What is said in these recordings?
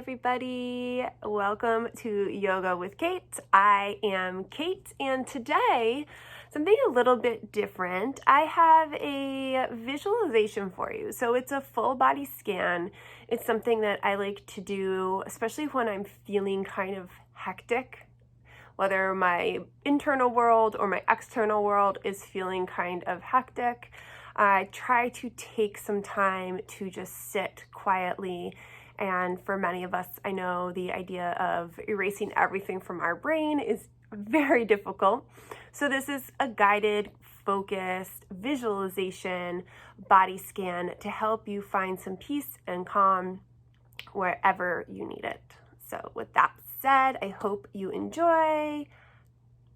everybody. Welcome to Yoga with Kate. I am Kate, and today, something a little bit different. I have a visualization for you. So it's a full body scan. It's something that I like to do, especially when I'm feeling kind of hectic, whether my internal world or my external world is feeling kind of hectic. I try to take some time to just sit quietly. And for many of us, I know the idea of erasing everything from our brain is very difficult. So this is a guided, focused visualization body scan to help you find some peace and calm wherever you need it. So with that said, I hope you enjoy.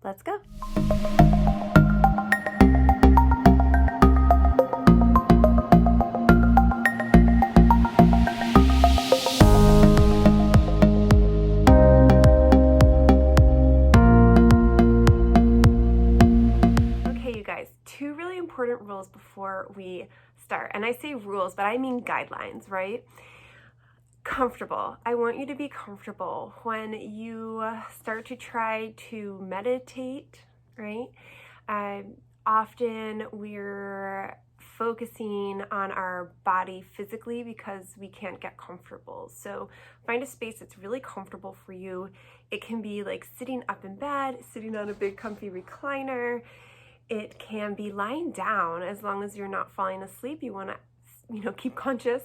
Let's go. Two really important rules before we start. And I say rules, but I mean guidelines, right? Comfortable. I want you to be comfortable when you start to try to meditate, right? Often we're focusing on our body physically because we can't get comfortable. So find a space that's really comfortable for you. It can be like sitting up in bed, sitting on a big comfy recliner. It can be lying down as long as you're not falling asleep. You want to, keep conscious.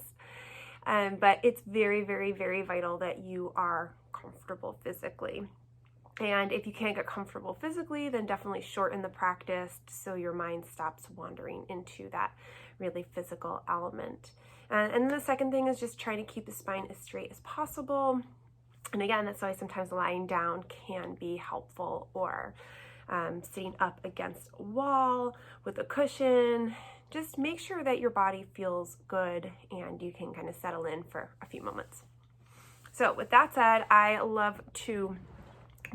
But it's very, very, very vital that you are comfortable physically. And if you can't get comfortable physically, then definitely shorten the practice so your mind stops wandering into that really physical element. And the second thing is just trying to keep the spine as straight as possible. And again, that's why sometimes lying down can be helpful, or sitting up against a wall with a cushion. Just make sure that your body feels good and you can kind of settle in for a few moments. So with that said, I love to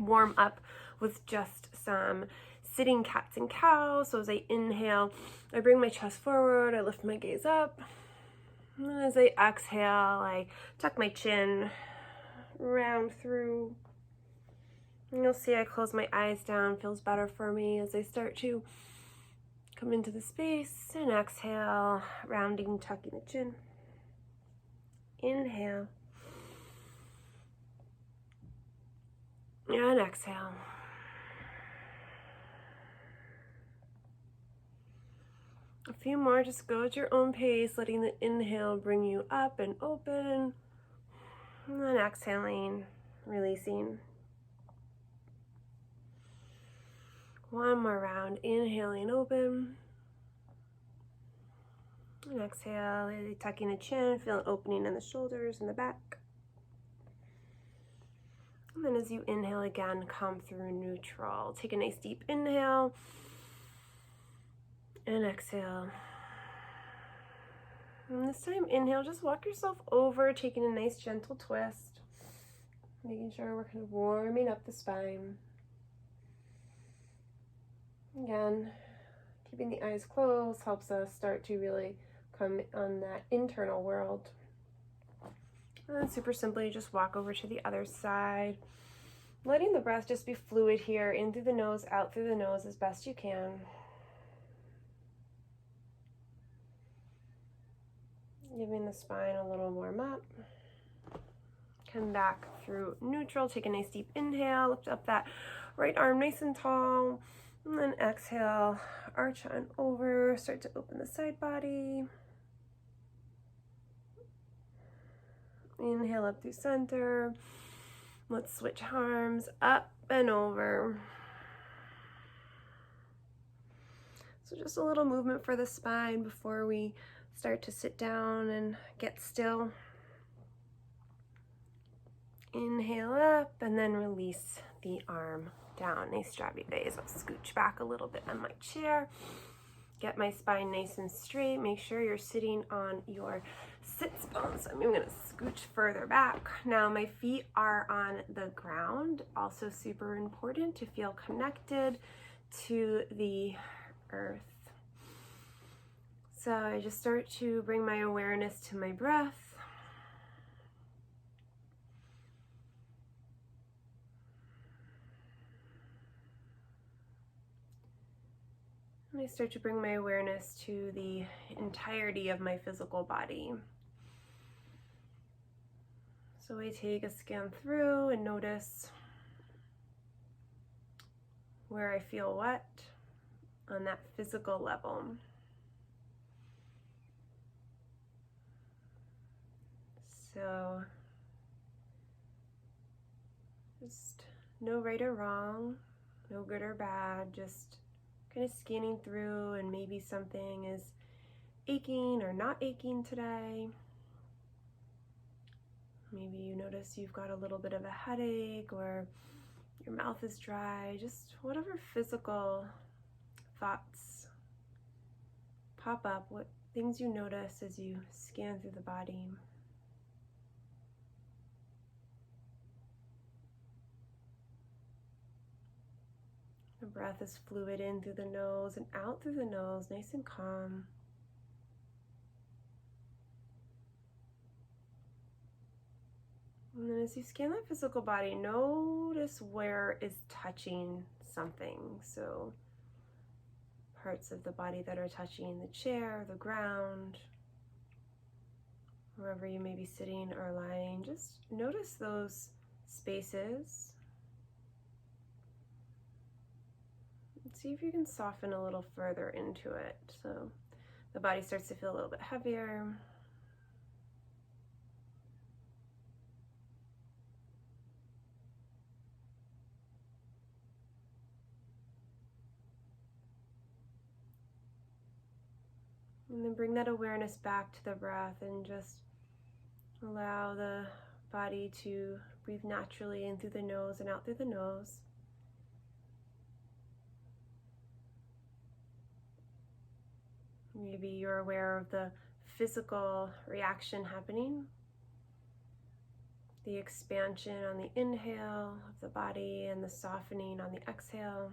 warm up with just some sitting cats and cows. So as I inhale, I bring my chest forward, I lift my gaze up. And as I exhale, I tuck my chin, round through. And you'll see I close my eyes down, feels better for me as I start to come into the space and exhale, rounding, tucking the chin. Inhale. And exhale. A few more, just go at your own pace, letting the inhale bring you up and open. And then exhaling, releasing. One more round, inhaling open. And exhale, tucking the chin, feel an opening in the shoulders and the back. And then as you inhale again, come through neutral. Take a nice deep inhale. And exhale. And this time, inhale, just walk yourself over, taking a nice gentle twist. Making sure we're kind of warming up the spine. Again, keeping the eyes closed helps us start to really come on that internal world. And then super simply, just walk over to the other side. Letting the breath just be fluid here, in through the nose, out through the nose as best you can. Giving the spine a little warm up. Come back through neutral, take a nice deep inhale, lift up that right arm nice and tall. And then exhale, arch on over, start to open the side body. Inhale up through center. Let's switch arms, up and over. So just a little movement for the spine before we start to sit down and get still. Inhale up and then release the arm down. Nice job, you guys. I'll scooch back a little bit on my chair. Get my spine nice and straight. Make sure you're sitting on your sits bones. I'm going to scooch further back. Now my feet are on the ground. Also super important to feel connected to the earth. So I just start to bring my awareness to my breath. And I start to bring my awareness to the entirety of my physical body. So I take a scan through and notice where I feel what on that physical level. So just no right or wrong, no good or bad, just kind of scanning through, and maybe something is aching or not aching today. Maybe you notice you've got a little bit of a headache, or your mouth is dry, just whatever physical thoughts pop up, what things you notice as you scan through the body. The breath is fluid in through the nose and out through the nose, nice and calm. And then as you scan that physical body, notice where is touching something. So parts of the body that are touching the chair, the ground, wherever you may be sitting or lying, just notice those spaces. See if you can soften a little further into it. So the body starts to feel a little bit heavier. And then bring that awareness back to the breath and just allow the body to breathe naturally in through the nose and out through the nose. Maybe you're aware of the physical reaction happening, the expansion on the inhale of the body and the softening on the exhale.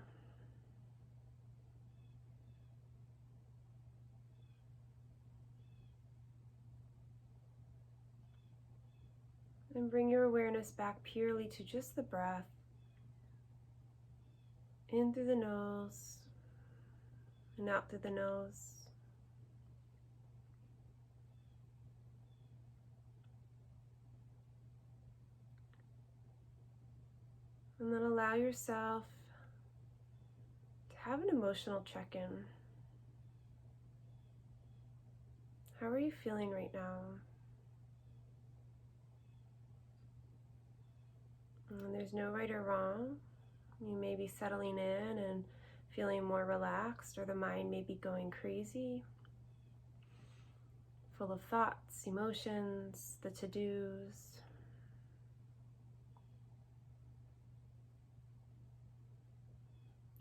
And bring your awareness back purely to just the breath, in through the nose and out through the nose. And then allow yourself to have an emotional check-in. How are you feeling right now? And there's no right or wrong. You may be settling in and feeling more relaxed, or the mind may be going crazy, full of thoughts, emotions, the to-dos.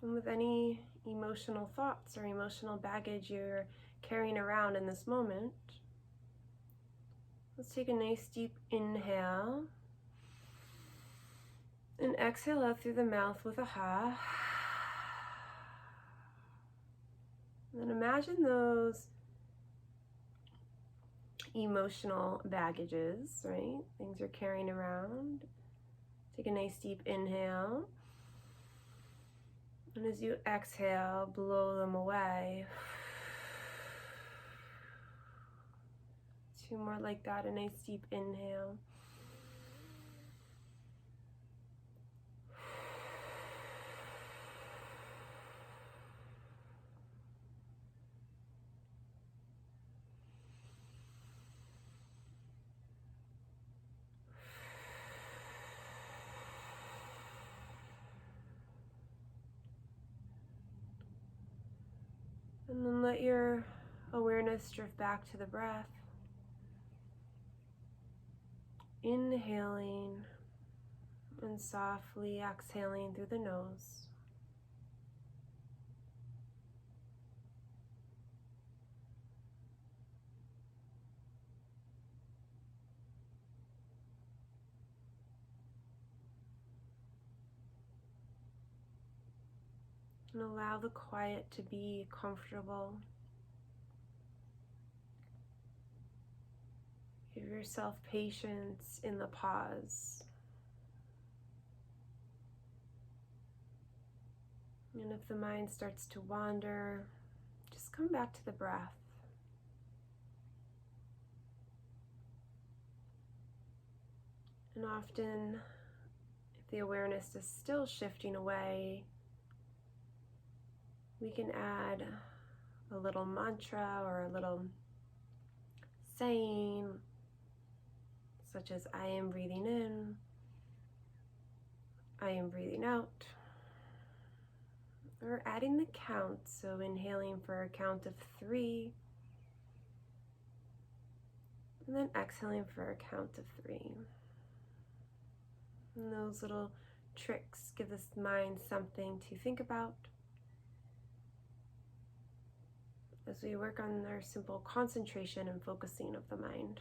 And with any emotional thoughts or emotional baggage you're carrying around in this moment, let's take a nice deep inhale and exhale out through the mouth with a ha. And then imagine those emotional baggages, right? Things you're carrying around. Take a nice deep inhale. And as you exhale, blow them away. 2 more like that, a nice deep inhale. And then let your awareness drift back to the breath. Inhaling and softly exhaling through the nose. And allow the quiet to be comfortable. Give yourself patience in the pause. And if the mind starts to wander, just come back to the breath. And often, if the awareness is still shifting away, we can add a little mantra or a little saying, such as I am breathing in, I am breathing out, or adding the count, so inhaling for a count of 3, and then exhaling for a count of 3. And those little tricks give this mind something to think about as we work on our simple concentration and focusing of the mind.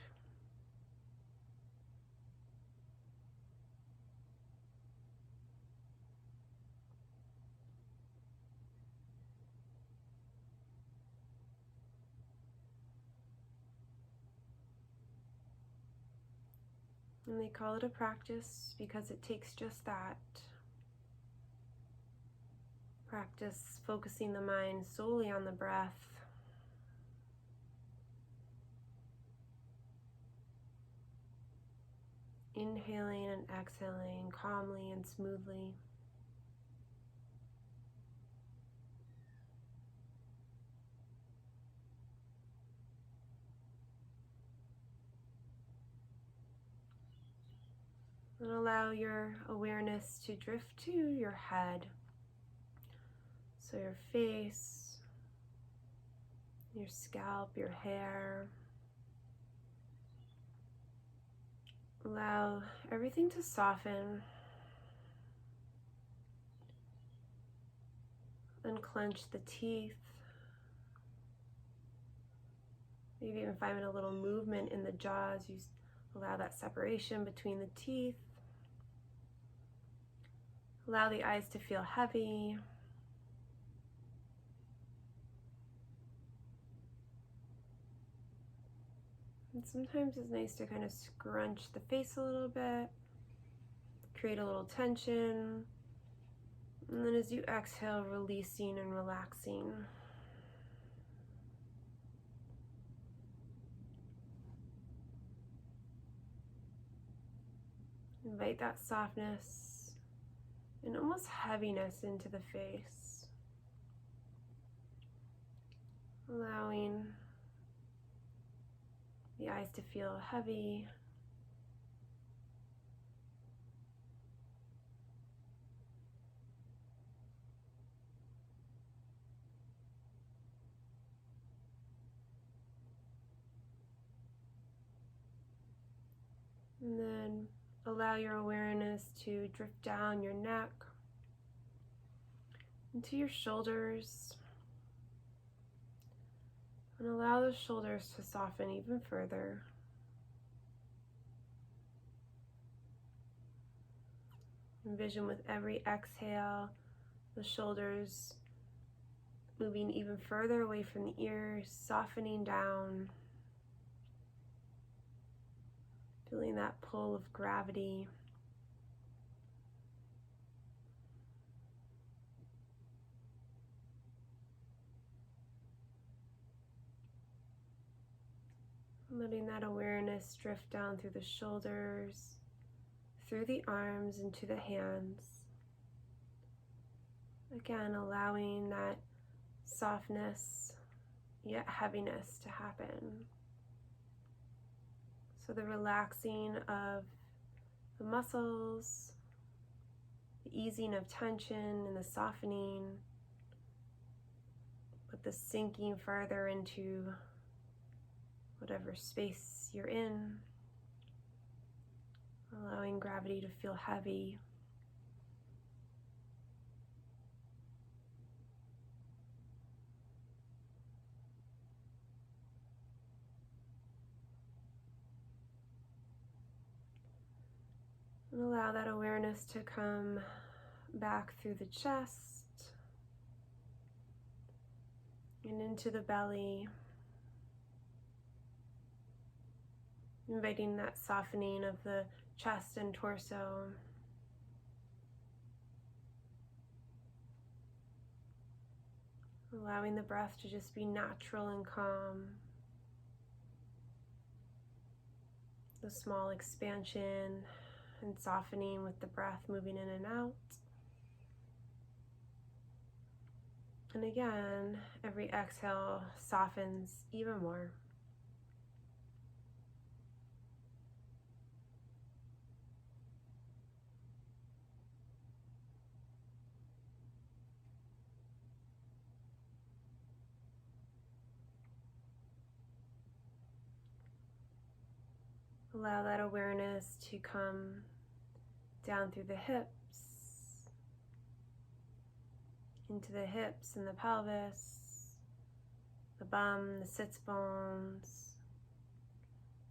And they call it a practice because it takes just that. Practice focusing the mind solely on the breath. Inhaling and exhaling calmly and smoothly. And allow your awareness to drift to your head. So your face, your scalp, your hair. Allow everything to soften. Unclench the teeth. Maybe even find a little movement in the jaws. You allow that separation between the teeth. Allow the eyes to feel heavy. And sometimes it's nice to kind of scrunch the face a little bit, create a little tension. And then as you exhale, releasing and relaxing. Invite that softness and almost heaviness into the face. Allowing the eyes to feel heavy. And then allow your awareness to drift down your neck, into your shoulders, and allow the shoulders to soften even further. Envision with every exhale, the shoulders moving even further away from the ears, softening down. Feeling that pull of gravity. Letting that awareness drift down through the shoulders, through the arms, into the hands. Again, allowing that softness, yet heaviness to happen. So the relaxing of the muscles, the easing of tension and the softening, but the sinking further into whatever space you're in, allowing gravity to feel heavy. And allow that awareness to come back through the chest and into the belly, inviting that softening of the chest and torso. allowing the breath to just be natural and calm. The small expansion and softening with the breath moving in and out. And again, every exhale softens even more. Allow that awareness to come down through the hips, into the hips and the pelvis, the bum, the sits bones,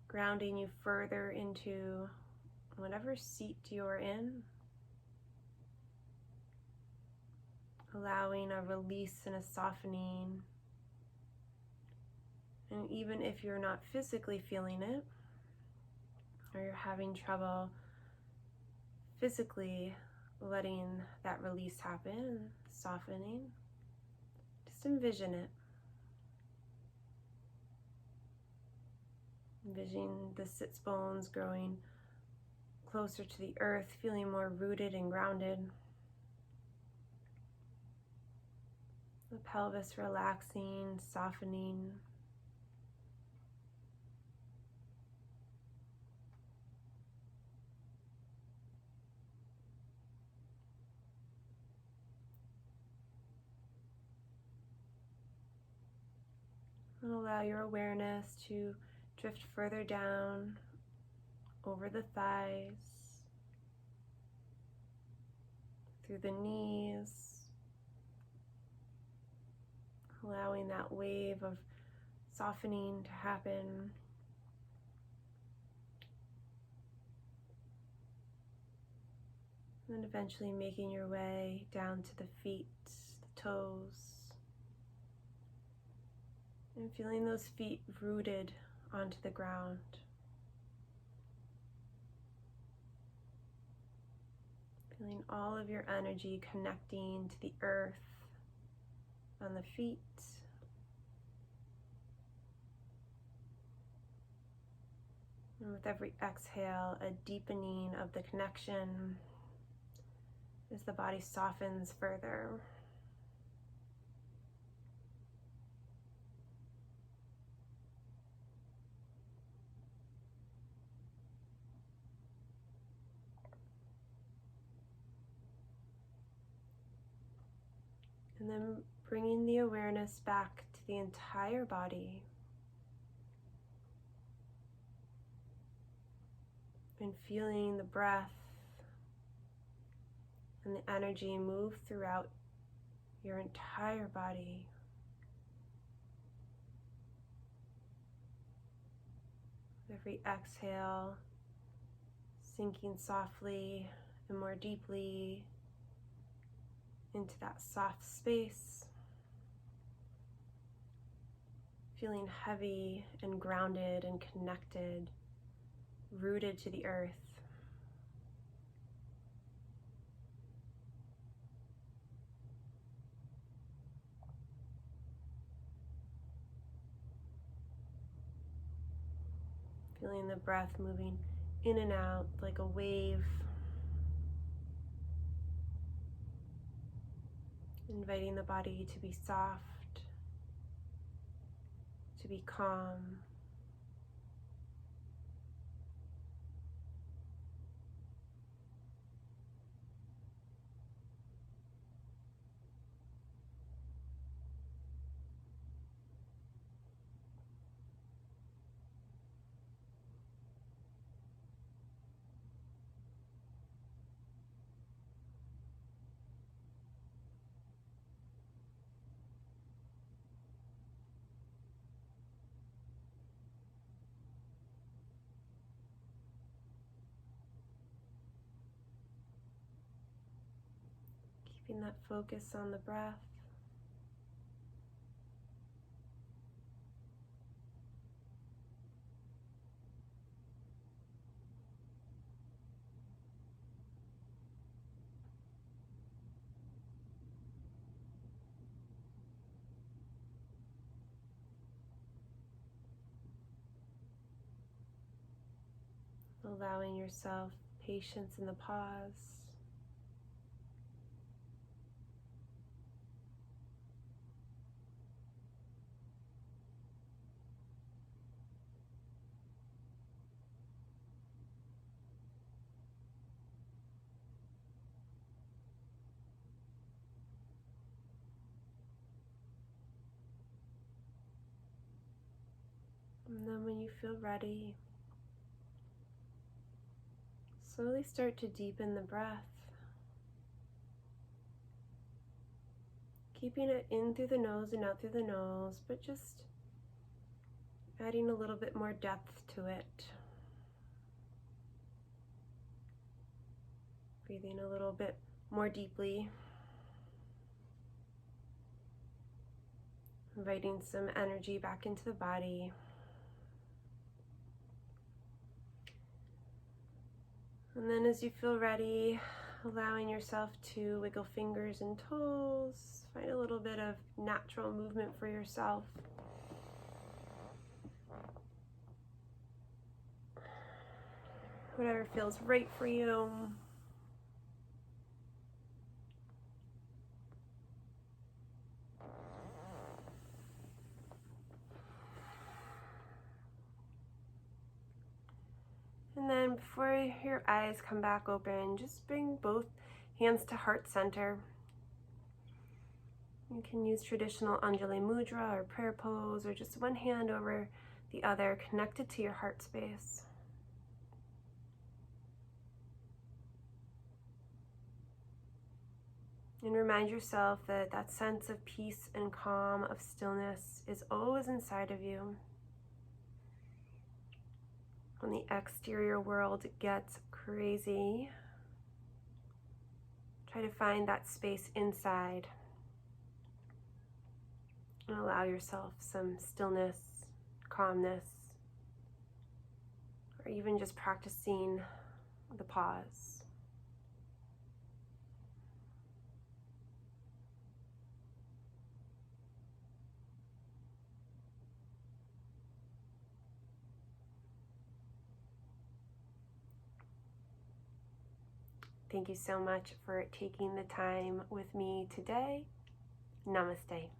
grounding you further into whatever seat you're in, allowing a release and a softening. And even if you're not physically feeling it, or you're having trouble physically letting that release happen, softening, just envision it. Envision the sits bones growing closer to the earth, feeling more rooted and grounded. The pelvis relaxing, softening. And allow your awareness to drift further down over the thighs, through the knees, allowing that wave of softening to happen. And then eventually making your way down to the feet, the toes, and feeling those feet rooted onto the ground. Feeling all of your energy connecting to the earth on the feet. And with every exhale, a deepening of the connection as the body softens further. And then bringing the awareness back to the entire body. And feeling the breath and the energy move throughout your entire body. With every exhale, sinking softly and more deeply into that soft space, feeling heavy and grounded and connected, rooted to the earth. Feeling the breath moving in and out like a wave. Inviting the body to be soft, to be calm. Keeping that focus on the breath. allowing yourself patience in the pause. And then when you feel ready, slowly start to deepen the breath, keeping it in through the nose and out through the nose, but just adding a little bit more depth to it. Breathing a little bit more deeply. Inviting some energy back into the body. And then as you feel ready, allowing yourself to wiggle fingers and toes, find a little bit of natural movement for yourself. Whatever feels right for you. And then before your eyes come back open, just bring both hands to heart center. You can use traditional Anjali Mudra or prayer pose, or just one hand over the other connected to your heart space. And remind yourself that that sense of peace and calm, of stillness, is always inside of you. When the exterior world gets crazy, try to find that space inside and allow yourself some stillness, calmness, or even just practicing the pause. Thank you so much for taking the time with me today. Namaste.